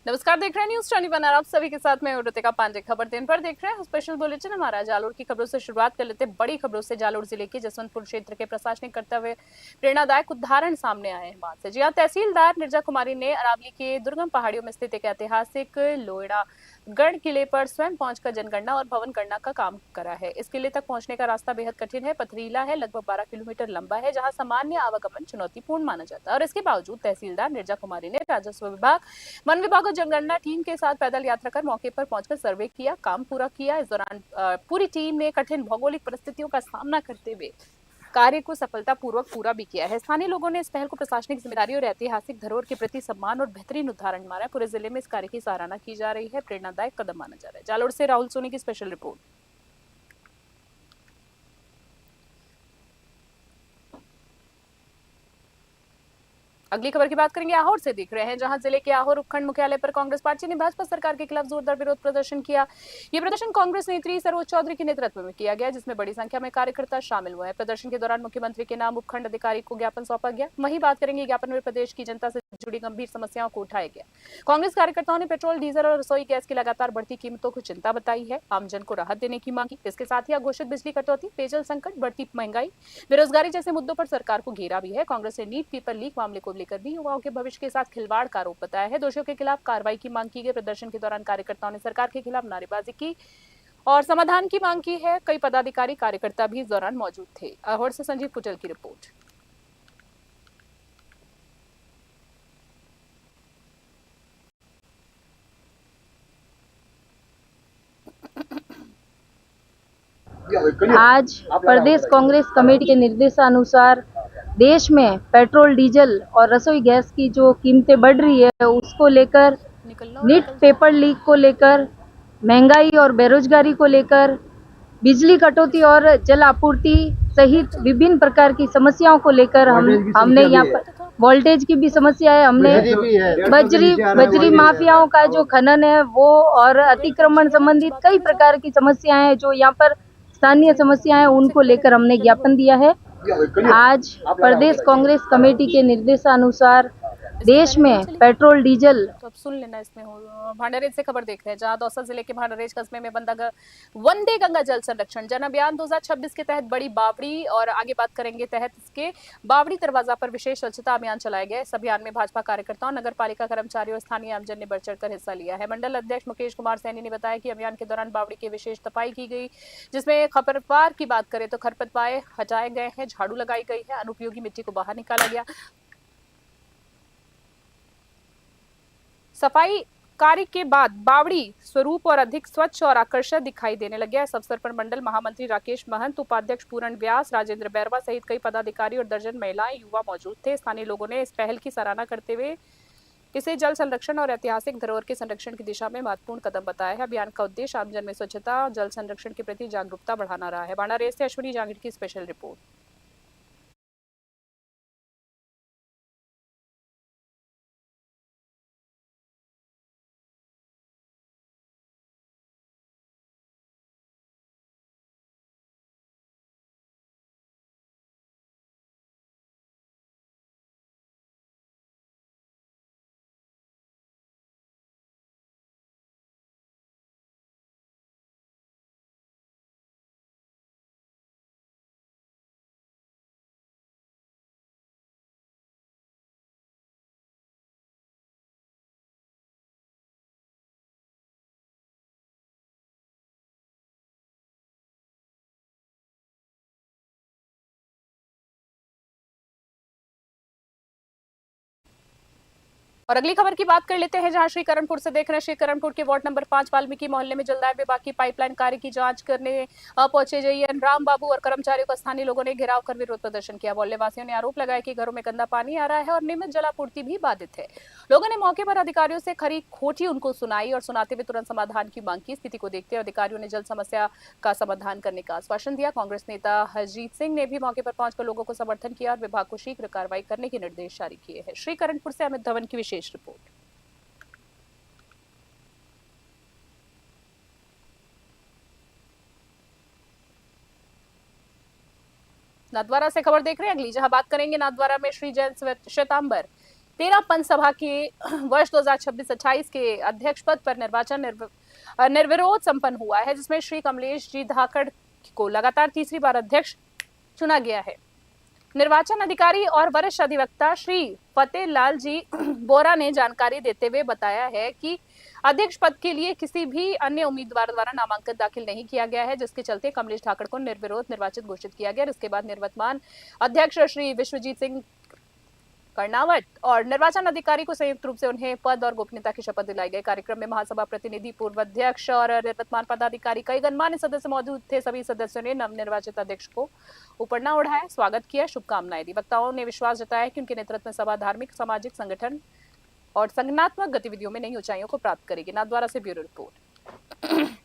नमस्कार, देख रहे हैं न्यूज 21। आप सभी के साथ मैं ऋतिका पांडे। खबर दिन पर देख रहे हैं स्पेशल बुलेटिन हमारा। जालोर की खबरों से शुरुआत कर लेते हैं। बड़ी खबरों से जालोर जिले के जसवंतपुर क्षेत्र के प्रशासनिक कर्तव्य प्रेरणादायक उदाहरण सामने आए हैं वहां से। जी हां, तहसीलदार निर्जा कुमारी ने अरावली के दुर्गम पहाड़ियों में स्थित एक ऐतिहासिक लोयड़ा गढ़ किले पर स्वयं पहुंचकर जनगणना और भवन गणना का काम करा है। इस किले तक पहुंचने का रास्ता बेहद कठिन है, पथरीला है, लगभग 12 किलोमीटर लंबा है, जहां सामान्य आवागमन चुनौतीपूर्ण माना जाता है। और इसके बावजूद तहसीलदार निर्जा कुमारी ने राजस्व विभाग, वन विभाग और जनगणना टीम के साथ पैदल यात्रा कर मौके पर पहुंचकर सर्वे किया, काम पूरा किया। इस दौरान पूरी टीम ने कठिन भौगोलिक परिस्थितियों का सामना करते हुए कार्य को सफलतापूर्वक पूरा भी किया है। स्थानीय लोगों ने इस पहल को प्रशासनिक जिम्मेदारी और ऐतिहासिक धरोहर के प्रति सम्मान और बेहतरीन उदाहरण माना। पूरे जिले में इस कार्य की सराहना की जा रही है, प्रेरणादायक कदम माना जा रहा है। जालोर से राहुल सोनी की स्पेशल रिपोर्ट। अगली खबर की बात करेंगे आहोर से। देख रहे हैं जहां जिले के आहोर उपखंड मुख्यालय पर कांग्रेस पार्टी ने भाजपा सरकार के खिलाफ जोरदार विरोध प्रदर्शन किया। ये प्रदर्शन कांग्रेस नेत्री सरोज चौधरी के नेतृत्व में किया गया, जिसमें बड़ी संख्या में कार्यकर्ता शामिल हुए हैं। प्रदर्शन के दौरान मुख्यमंत्री के नाम उपखंड अधिकारी को ज्ञापन सौंपा गया। वहीं बात करेंगे ज्ञापन में प्रदेश की जनता से जुड़ी गंभीर समस्याओं को उठाया गया। कांग्रेस कार्यकर्ताओं ने पेट्रोल, डीजल और रसोई गैस की लगातार बढ़ती कीमतों को चिंता बताई है, आमजन को राहत देने की मांग की। इसके साथ ही अघोषित बिजली कटौती, पेयजल संकट, बढ़ती महंगाई, बेरोजगारी जैसे मुद्दों पर सरकार को घेरा भी है। कांग्रेस ने नीट पेपर लीक मामले को लेकर भी युवाओं के भविष्य के साथ खिलवाड़ का आरोप बताया है। दोषियों के खिलाफ कार्रवाई की मांग की गई। प्रदर्शन के दौरान कार्यकर्ताओं ने सरकार के खिलाफ नारेबाजी की और समाधान की मांग की है। कई पदाधिकारी कार्यकर्ता भी इस दौरान मौजूद थे। अहोर से संजीव कुचल की रिपोर्ट। आज प्रदेश कांग्रेस कमेटी के निर्देशानुसार देश में पेट्रोल, डीजल और रसोई गैस की जो कीमतें बढ़ रही है उसको लेकर, नीट पेपर लीक को लेकर, महंगाई और बेरोजगारी को लेकर, बिजली कटौती और जल आपूर्ति सहित विभिन्न प्रकार की समस्याओं को लेकर हमने यहाँ पर वोल्टेज की भी समस्या है। हमने बजरी माफियाओं का जो खनन है वो और अतिक्रमण संबंधित कई प्रकार की समस्याएं हैं जो यहाँ पर स्थानीय समस्याएं, उनको लेकर हमने ज्ञापन दिया है। आज प्रदेश कांग्रेस कमेटी के निर्देशानुसार देश में पेट्रोल, डीजल। तो अब सुन लेना इसमें भांडारेज से खबर देख रहे हैं, जहां दौसा जिले के भांडारेज कस्बे में बंदा वंदे गंगा जल संरक्षण जन अभियान 2026 के तहत बड़ी बावड़ी और आगे बात करेंगे तहत इसके बावड़ी दरवाजा पर विशेष स्वच्छता अभियान चलाया गया। इस अभियान में भाजपा कार्यकर्ताओं, नगर पालिका कर्मचारियों और स्थानीय आमजन ने बढ़ चढ़कर हिस्सा लिया है। मंडल अध्यक्ष मुकेश कुमार सैनी ने बताया कि अभियान के दौरान बावड़ी की विशेष सफाई की गई, जिसमें खरपतवार की बात करें तो खरपतवार हटाए गए हैं, झाड़ू लगाई गई है, अनुपयोगी मिट्टी को बाहर निकाला गया। सफाई कार्य के बाद बावड़ी स्वरूप और अधिक स्वच्छ और आकर्षक दिखाई देने लगे। इस अवसर पर मंडल महामंत्री राकेश महंत, उपाध्यक्ष पूरण व्यास, राजेंद्र बैरवा सहित कई पदाधिकारी और दर्जन महिलाएं, युवा मौजूद थे। स्थानीय लोगों ने इस पहल की सराहना करते हुए इसे जल संरक्षण और ऐतिहासिक धरोहर के संरक्षण की दिशा में महत्वपूर्ण कदम बताया है। अभियान का उद्देश्य आमजन में स्वच्छता और जल संरक्षण के प्रति जागरूकता बढ़ाना रहा है। भांडारेज से अश्विनी जांगीर की स्पेशल रिपोर्ट। और अगली खबर की बात कर लेते हैं, जहां श्रीकरणपुर से देख रहे हैं। श्रीकरणपुर के वार्ड नंबर 5 वाल्मीकि मोहल्ले में जलदाय विभाग की पाइपलाइन कार्य की जांच करने पहुंचे जेईएन राम बाबू और कर्मचारियों का स्थानीय लोगों ने घेराव कर विरोध प्रदर्शन किया। मोहल्ले वासियों ने आरोप लगाया कि घरों में गंदा पानी आ रहा है और नियमित जलापूर्ति भी बाधित है। लोगों ने मौके पर अधिकारियों से खरी खोटी उनको सुनाई और सुनाते हुए तुरंत समाधान की मांग की। स्थिति को देखते हुए अधिकारियों ने जल समस्या का समाधान करने का आश्वासन दिया। कांग्रेस नेता हरजीत सिंह ने भी मौके पर पहुंचकर लोगों को समर्थन किया और विभाग को शीघ्र कार्रवाई करने के निर्देश जारी किए हैं। श्रीकरणपुर से अमित धवन की विशेष रिपोर्ट। नाथद्वारा से खबर देख रहे हैं अगली, जहां बात करेंगे नाथद्वारा में श्री जैन श्वेतांबर 13 पंचसभा के वर्ष 2026-28 के अध्यक्ष पद पर निर्वाचन निर्विरोध संपन्न हुआ है, जिसमें श्री कमलेश जी धाकड़ को लगातार तीसरी बार अध्यक्ष चुना गया है। निर्वाचन अधिकारी और वरिष्ठ अधिवक्ता श्री फतेह लाल जी बोरा ने जानकारी देते हुए बताया है कि अध्यक्ष पद के लिए किसी भी अन्य उम्मीदवार द्वारा नामांकन दाखिल नहीं किया गया है, जिसके चलते कमलेश धाकड़ को निर्विरोध निर्वाचित घोषित किया गया। इसके बाद निवर्तमान अध्यक्ष श्री विश्वजीत सिंह कर्णावत और निर्वाचन अधिकारी को संयुक्त रूप से उन्हें पद और गोपनीयता की शपथ दिलाई गई। कार्यक्रम में महासभा प्रतिनिधि, पूर्व अध्यक्ष और निर्वाचन पदाधिकारी, कई गणमान्य सदस्य मौजूद थे। सभी सदस्यों ने नवनिर्वाचित अध्यक्ष को उपरना ओढ़ाया, स्वागत किया, शुभकामनाएं दी। वक्ताओं ने विश्वास जताया कि उनके नेतृत्व में सभा धार्मिक, सामाजिक संगठन और संगठनात्मक गतिविधियों में नई ऊंचाइयों को प्राप्त करेगी। नाथद्वारा से ब्यूरो रिपोर्ट।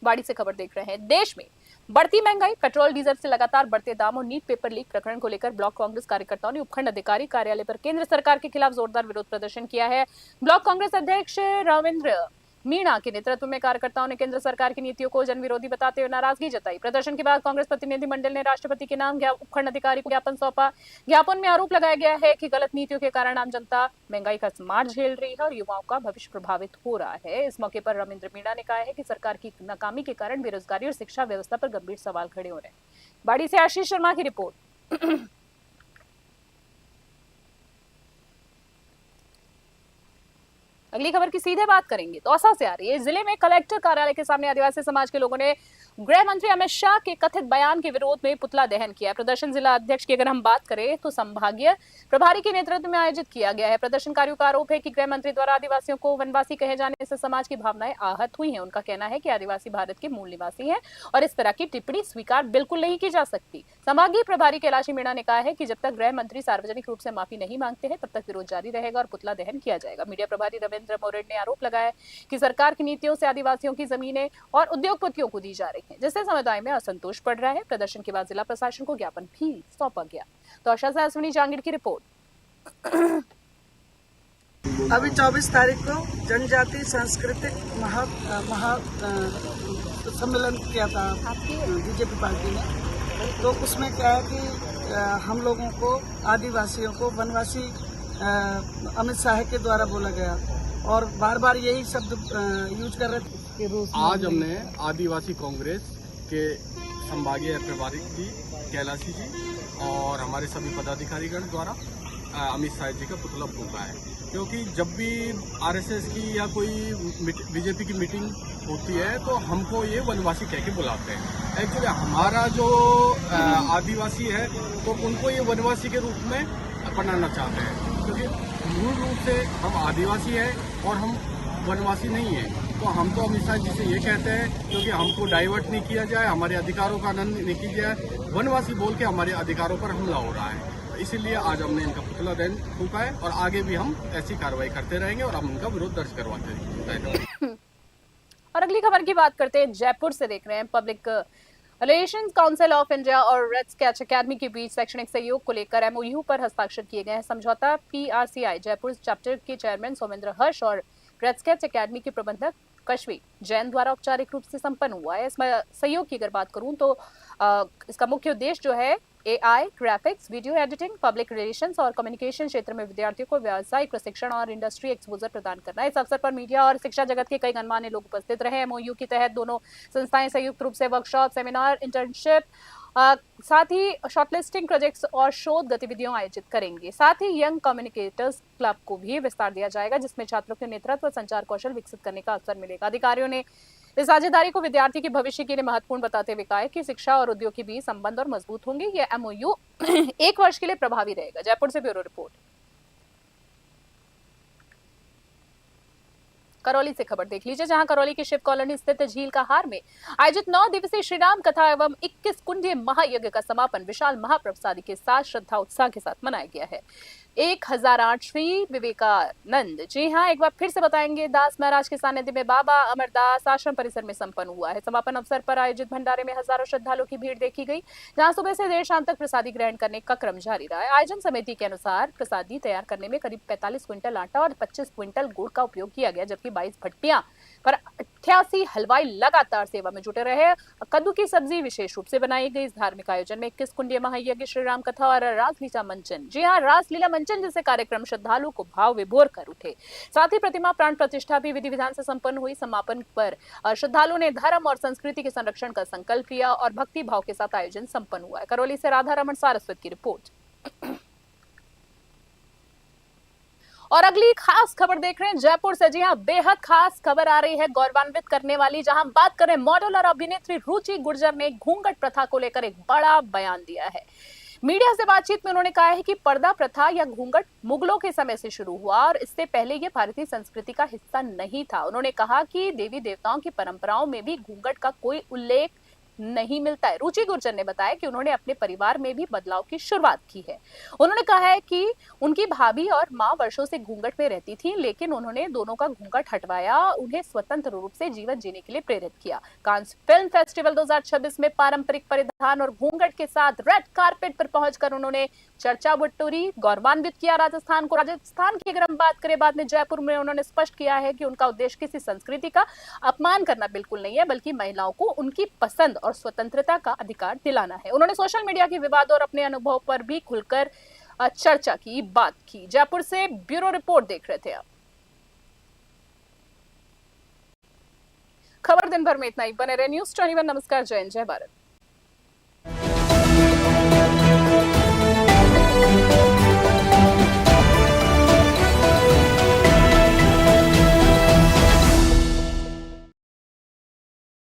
बाड़ी से खबर देख रहे हैं। देश में बढ़ती महंगाई, पेट्रोल डीजल से लगातार बढ़ते दाम और नीट पेपर लीक प्रकरण को लेकर ब्लॉक कांग्रेस कार्यकर्ताओं ने उपखंड अधिकारी कार्यालय पर केंद्र सरकार के खिलाफ जोरदार विरोध प्रदर्शन किया है। ब्लॉक कांग्रेस अध्यक्ष रविंद्र मीणा के नेतृत्व में कार्यकर्ताओं ने केंद्र सरकार की नीतियों को जनविरोधी बताते हुए नाराजगी जताई। प्रदर्शन के बाद कांग्रेस प्रतिनिधिमंडल ने राष्ट्रपति के नाम उपखंड अधिकारी को ज्ञापन सौंपा। ज्ञापन में आरोप लगाया गया है कि गलत नीतियों के कारण आम जनता महंगाई का मार झेल रही है और युवाओं का भविष्य प्रभावित हो रहा है। इस मौके पर रविंद्र मीणा ने कहा है कि सरकार की नाकामी के कारण बेरोजगारी और शिक्षा व्यवस्था पर गंभीर सवाल खड़े हो रहे हैं। बाड़ी से आशीष शर्मा की रिपोर्ट। अगली खबर की सीधे बात करेंगे। दौसा से आ रही है। जिले में कलेक्टर कार्यालय के सामने आदिवासी समाज के लोगों ने गृह मंत्री अमित शाह के कथित बयान के विरोध में पुतला दहन किया। प्रदर्शन जिला अध्यक्ष की अगर हम बात करें तो संभागीय प्रभारी के नेतृत्व में आयोजित किया गया है। प्रदर्शनकारियों का आरोप है कि गृह मंत्री द्वारा आदिवासियों को वनवासी कहे जाने से समाज की भावनाएं आहत हुई हैं। उनका कहना है कि आदिवासी भारत के मूल निवासी हैं और इस तरह की टिप्पणी स्वीकार बिल्कुल नहीं की जा सकती। संभागीय प्रभारी कैलाशी मीणा ने कहा है कि जब तक गृह मंत्री सार्वजनिक रूप से माफी नहीं मांगते हैं तब तक विरोध जारी रहेगा और पुतला दहन किया जाएगा। मीडिया प्रभारी रविंद्र मोरेड ने आरोप लगाया कि सरकार की नीतियों से आदिवासियों की जमीनें और उद्योगपतियों को दी जा रही हैं, जिससे समुदाय में असंतोष बढ़ रहा है। प्रदर्शन के बाद जिला प्रशासन को ज्ञापन भी सौंपा गया। तो आशा से अश्विनी जांगिड़ की रिपोर्ट। अभी 24 तारीख को जनजाति सांस्कृतिक महा सम्मेलन किया था बीजेपी पार्टी ने। तो उसमें क्या है कि हम लोगों को, आदिवासियों को वनवासी अमित शाह के द्वारा बोला गया और बार बार यही शब्द यूज कर रहे थे। आज हमने आदिवासी कांग्रेस के संभागीय प्रभारी जी कैलाशी जी और हमारे सभी पदाधिकारीगण द्वारा अमित शाह जी का पुतला फूंका है, क्योंकि जब भी आरएसएस की या कोई बीजेपी की मीटिंग होती है तो हमको ये वनवासी कह के बुलाते हैं। एक्चुअली हमारा जो आदिवासी है तो उनको ये वनवासी के रूप में अपनाना चाहते हैं, क्योंकि मूल रूप से हम आदिवासी हैं और हम वनवासी नहीं है। तो हम तो अमित शाह जी से ये कहते हैं क्योंकि हमको डाइवर्ट नहीं किया जाए, हमारे अधिकारों का आनंद नहीं किया जाए, वनवासी बोल के हमारे अधिकारों पर हमला हो रहा है। इसीलिए आज हमने इनका पुतला दहन फूंका है और आगे भी हम ऐसी कार्रवाई करते रहेंगे और हम उनका विरोध दर्ज करवाते रहेंगे। और अगली खबर की बात करते हैं। जयपुर से देख रहे हैं। Public relations council of India और रेड स्केच अकेडमी के बीच शैक्षणिक सहयोग को लेकर एमओयू पर हस्ताक्षर किए गए हैं। समझौता पीआरसीआई जयपुर चैप्टर के चेयरमैन सौमेंद्र हर्ष और रेड स्केच अकेडमी के प्रबंधक कश्वी जैन द्वारा औपचारिक रूप से संपन्न हुआ है। इसमें सहयोग की अगर बात करूं तो इसका मुख्य उद्देश्य जो है AI, graphics, video editing, public relations और कम्युनिकेशन क्षेत्र में विद्यार्थियों को व्यावसायिक प्रशिक्षण और इंडस्ट्री एक्सपोजर प्रदान करना है। इस अवसर पर मीडिया और शिक्षा जगत के कई गणमान्य लोग उपस्थित रहे। एमओयू के तहत दोनों संस्थाएं संयुक्त रूप से वर्कशॉप, सेमिनार, इंटर्नशिप, साथ ही शॉर्टलिस्टिंग प्रोजेक्ट्स और शोध गतिविधियों आयोजित करेंगे। साथ ही यंग कम्युनिकेटर्स क्लब को भी विस्तार दिया जाएगा, जिसमें छात्रों के नेतृत्व और संचार कौशल विकसित करने का अवसर मिलेगा। अधिकारियों ने इस साझेदारी को विद्यार्थी के भविष्य के लिए महत्वपूर्ण बताते हुए कहा कि शिक्षा और उद्योग के बीच संबंध और मजबूत होंगे। यह एमओयू 1 वर्ष के लिए प्रभावी रहेगा। जयपुर से ब्यूरो रिपोर्ट। करौली से खबर देख लीजिए, जहां करौली के शिव कॉलोनी स्थित झील का हार में आयोजित 9 दिवसीय श्रीराम कथा एवं 21 कुंडीय महायज्ञ का समापन विशाल महाप्रसादी के साथ श्रद्धा उत्साह के साथ मनाया गया है। 1008 श्री विवेकानंद, जी हाँ, एक बार फिर से बताएंगे, दास महाराज के सानिध्य में बाबा अमरदास आश्रम परिसर में संपन्न हुआ है। समापन अवसर पर आयोजित भंडारे में हजारों श्रद्धालुओं की भीड़ देखी गई, जहां सुबह से देर शाम तक प्रसादी ग्रहण करने का क्रम जारी रहा है। आयोजन समिति के अनुसार प्रसादी तैयार करने में करीब 45 क्विंटल आटा और 25 क्विंटल गुड़ का उपयोग किया गया, जबकि 22 भट्टियां पर 88 हलवाई लगातार सेवा में जुटे रहे। कद्दू की सब्जी विशेष रूप से बनाई गई। इस धार्मिक आयोजन में 21 कुंडीय महायज्ञ, श्री राम कथा और रासलीला मंचन, जी हाँ, रासलीला मंचन जैसे कार्यक्रम श्रद्धालु को भाव विभोर कर उठे। साथ ही प्रतिमा प्राण प्रतिष्ठा भी विधि विधान से संपन्न हुई। समापन पर श्रद्धालुओं ने धर्म और संस्कृति के संरक्षण का संकल्प लिया और भक्ति भाव के साथ आयोजन संपन्न हुआ। करौली से राधा रमन सारस्वत की रिपोर्ट। और अगली खास खबर देख रहे हैं जयपुर से। जी हां, बेहद खास खबर आ रही है, गौरवान्वित करने वाली। जहां बात करें, मॉडल और अभिनेत्री रुचि गुर्जर ने घूंघट प्रथा को लेकर एक बड़ा बयान दिया है। मीडिया से बातचीत में उन्होंने कहा है कि पर्दा प्रथा या घूंघट मुगलों के समय से शुरू हुआ और इससे पहले यह भारतीय संस्कृति का हिस्सा नहीं था। उन्होंने कहा कि देवी देवताओं की परंपराओं में भी घूंघट का कोई उल्लेख नहीं मिलता है। रुचि गुर्जर ने बताया कि उन्होंने अपने परिवार में भी बदलाव की शुरुआत की है। उन्होंने कहा है कि उनकी भाभी और मां वर्षों से घूंघट में रहती थी, लेकिन उन्होंने दोनों का घूंघट हटवाया, उन्हें स्वतंत्र रूप से जीवन जीने के लिए प्रेरित किया। कांस फिल्म फेस्टिवल 2026 में पारंपरिक परिधान और घूंघट के साथ रेड कारपेट पर पहुंचकर उन्होंने चर्चा बटोरी, गौरवान्वित किया राजस्थान को। राजस्थान की अगर हम बात करें, बाद में जयपुर में उन्होंने स्पष्ट किया है कि उनका उद्देश्य किसी संस्कृति का अपमान करना बिल्कुल नहीं है, बल्कि महिलाओं को उनकी पसंद और स्वतंत्रता का अधिकार दिलाना है। उन्होंने सोशल मीडिया के विवादों और अपने अनुभव पर भी खुलकर चर्चा की, बात की। जयपुर से ब्यूरो रिपोर्ट देख रहे थे आप। खबर दिन भर में इतना ही। बने रहे न्यूज़ 21। नमस्कार, जय हिंद, जय भारत।